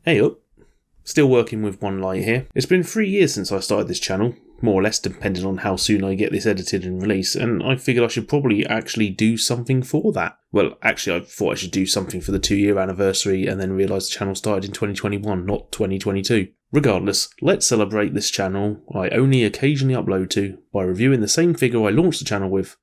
Hey up, still working with one light here. It's been 3 years since I started this channel, more or less depending on how soon I get this edited and released, and I figured I should probably actually do something for that. Well, actually I thought I should do something for the 2-year anniversary and then realised the channel started in 2021, not 2022. Regardless, let's celebrate this channel I only occasionally upload to by reviewing the same figure I launched the channel with.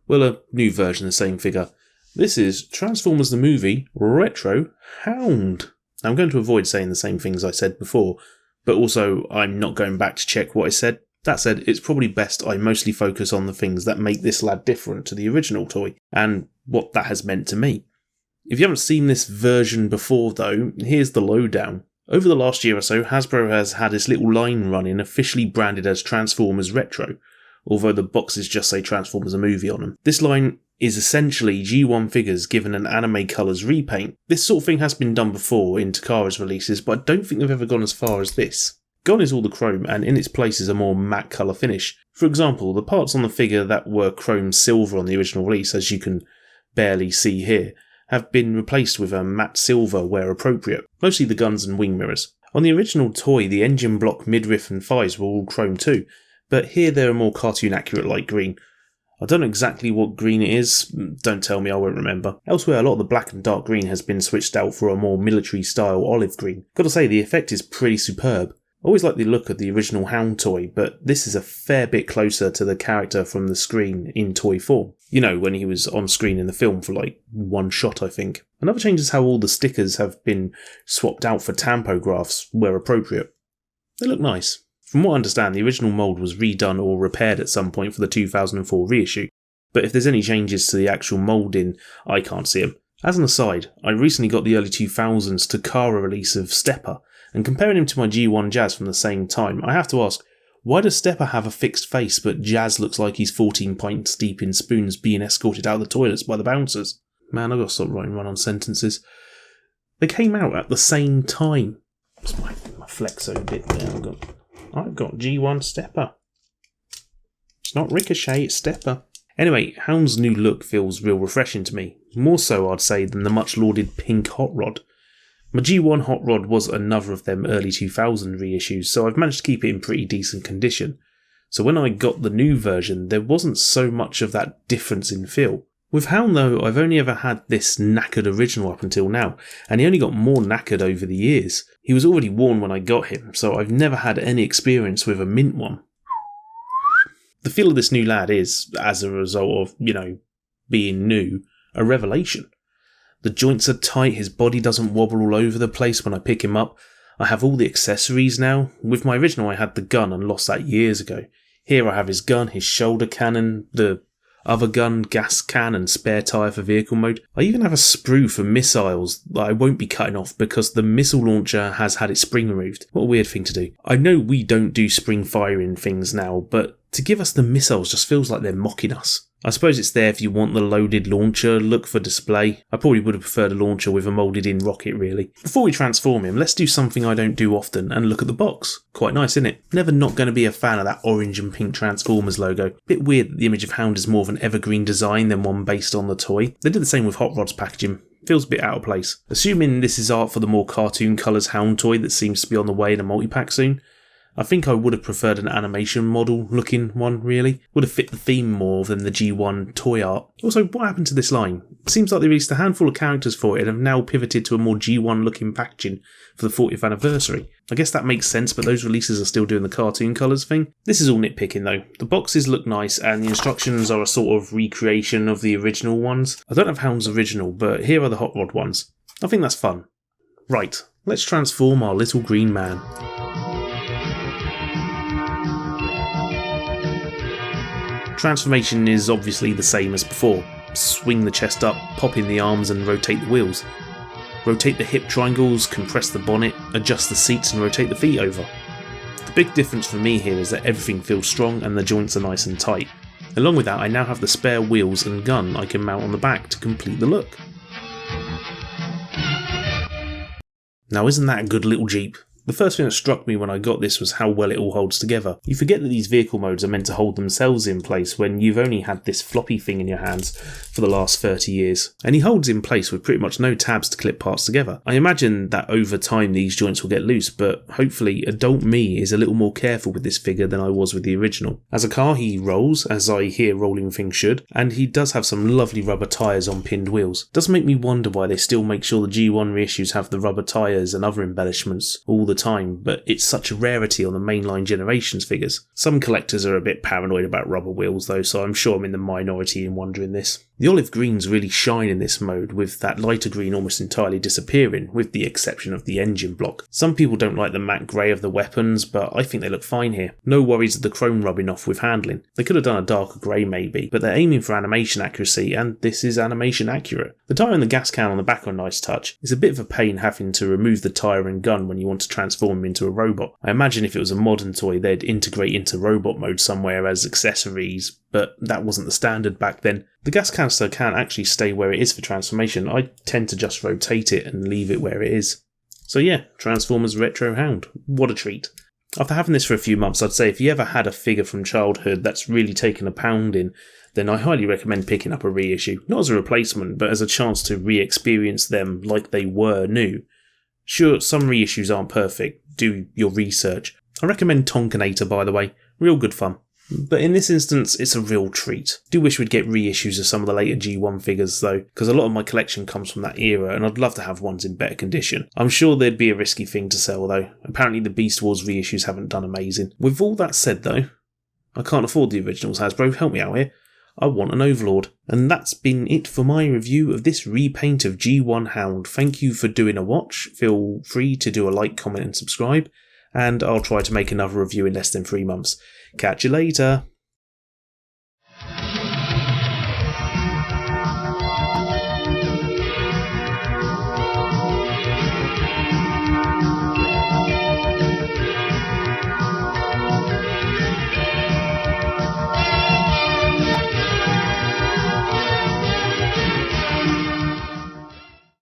Well, a new version of the same figure. This is Transformers the Movie Retro Hound. Now, I'm going to avoid saying the same things I said before, but also I'm not going back to check what I said. That said, it's probably best I mostly focus on the things that make this lad different to the original toy, and what that has meant to me. If you haven't seen this version before though, here's the lowdown. Over the last year or so, Hasbro has had this little line running officially branded as Transformers Retro, although the boxes just say Transformers a Movie on them. This line is essentially G1 figures given an anime colours repaint. This sort of thing has been done before in Takara's releases, but I don't think they've ever gone as far as this. Gone is all the chrome, and in its place is a more matte colour finish. For example, the parts on the figure that were chrome silver on the original release, as you can barely see here, have been replaced with a matte silver where appropriate, mostly the guns and wing mirrors. On the original toy, the engine block, midriff and thighs were all chrome too, but here they're a more cartoon accurate light green. I don't know exactly what green it is, don't tell me, I won't remember. Elsewhere, a lot of the black and dark green has been switched out for a more military style olive green. Gotta say, the effect is pretty superb. I always like the look of the original Hound toy, but this is a fair bit closer to the character from the screen in toy form. You know, when he was on screen in the film for like one shot, I think. Another change is how all the stickers have been swapped out for tampographs where appropriate. They look nice. From what I understand, the original mould was redone or repaired at some point for the 2004 reissue, but if there's any changes to the actual moulding, I can't see them. As an aside, I recently got the early 2000s Takara release of Stepper, and comparing him to my G1 Jazz from the same time, I have to ask, why does Stepper have a fixed face but Jazz looks like he's 14 pints deep in spoons being escorted out of the toilets by the bouncers? Man, I've got to stop writing run-on sentences. They came out at the same time. It's my flexo bit there. I've got G1 Stepper. It's not Ricochet, it's Stepper. Anyway, Hound's new look feels real refreshing to me. More so, I'd say, than the much lauded pink Hot Rod. My G1 Hot Rod was another of them early 2000 reissues, so I've managed to keep it in pretty decent condition. So when I got the new version, there wasn't so much of that difference in feel. With Hound though, I've only ever had this knackered original up until now, and he only got more knackered over the years. He was already worn when I got him, so I've never had any experience with a mint one. The feel of this new lad is, as a result of, being new, a revelation. The joints are tight, his body doesn't wobble all over the place when I pick him up. I have all the accessories now. With my original I had the gun and lost that years ago. Here I have his gun, his shoulder cannon, the other gun, gas can and spare tyre for vehicle mode. I even have a sprue for missiles that I won't be cutting off because the missile launcher has had its spring removed. What a weird thing to do. I know we don't do spring firing things now, but to give us the missiles just feels like they're mocking us. I suppose it's there if you want the loaded launcher look for display. I probably would have preferred a launcher with a moulded in rocket really. Before we transform him, let's do something I don't do often and look at the box. Quite nice, isn't it? Never not going to be a fan of that orange and pink Transformers logo. Bit weird that the image of Hound is more of an evergreen design than one based on the toy. They did the same with Hot Rod's packaging. Feels a bit out of place. Assuming this is art for the more cartoon colours Hound toy that seems to be on the way in a multi-pack soon, I think I would have preferred an animation model looking one really. Would have fit the theme more than the G1 toy art. Also, what happened to this line? It seems like they released a handful of characters for it and have now pivoted to a more G1 looking packaging for the 40th anniversary. I guess that makes sense, but those releases are still doing the cartoon colours thing. This is all nitpicking though. The boxes look nice and the instructions are a sort of recreation of the original ones. I don't have Hound's original, but here are the Hot Rod ones. I think that's fun. Right, let's transform our little green man. Transformation is obviously the same as before. Swing the chest up, pop in the arms and rotate the wheels. Rotate the hip triangles, compress the bonnet, adjust the seats and rotate the feet over. The big difference for me here is that everything feels strong and the joints are nice and tight. Along with that, I now have the spare wheels and gun I can mount on the back to complete the look. Now isn't that a good little Jeep? The first thing that struck me when I got this was how well it all holds together. You forget that these vehicle modes are meant to hold themselves in place when you've only had this floppy thing in your hands for the last 30 years. And he holds in place with pretty much no tabs to clip parts together. I imagine that over time these joints will get loose, but hopefully adult me is a little more careful with this figure than I was with the original. As a car he rolls, as I hear rolling things should, and he does have some lovely rubber tyres on pinned wheels. It does make me wonder why they still make sure the G1 reissues have the rubber tyres and other embellishments all the time, but it's such a rarity on the mainline Generations figures. Some collectors are a bit paranoid about rubber wheels though, so I'm sure I'm in the minority in wondering this. The olive greens really shine in this mode, with that lighter green almost entirely disappearing, with the exception of the engine block. Some people don't like the matte grey of the weapons, but I think they look fine here. No worries of the chrome rubbing off with handling. They could have done a darker grey maybe, but they're aiming for animation accuracy, and this is animation accurate. The tyre and the gas can on the back are a nice touch. It's a bit of a pain having to remove the tyre and gun when you want to transform him into a robot. I imagine if it was a modern toy they'd integrate into robot mode somewhere as accessories, but that wasn't the standard back then. The gas canister can actually stay where it is for transformation. I tend to just rotate it and leave it where it is. So yeah, Transformers Retro Hound. What a treat. After having this for a few months, I'd say if you ever had a figure from childhood that's really taken a pounding, then I highly recommend picking up a reissue. Not as a replacement, but as a chance to re-experience them like they were new. Sure, some reissues aren't perfect. Do your research. I recommend Tonkanator, by the way. Real good fun. But in this instance, it's a real treat. Do wish we'd get reissues of some of the later G1 figures though, because a lot of my collection comes from that era and I'd love to have ones in better condition. I'm sure they'd be a risky thing to sell though. Apparently the Beast Wars reissues haven't done amazing. With all that said though, I can't afford the originals, Hasbro, help me out here. I want an Overlord. And that's been it for my review of this repaint of G1 Hound. Thank you for doing a watch. Feel free to do a like, comment and subscribe. And I'll try to make another review in less than 3 months. Catch you later.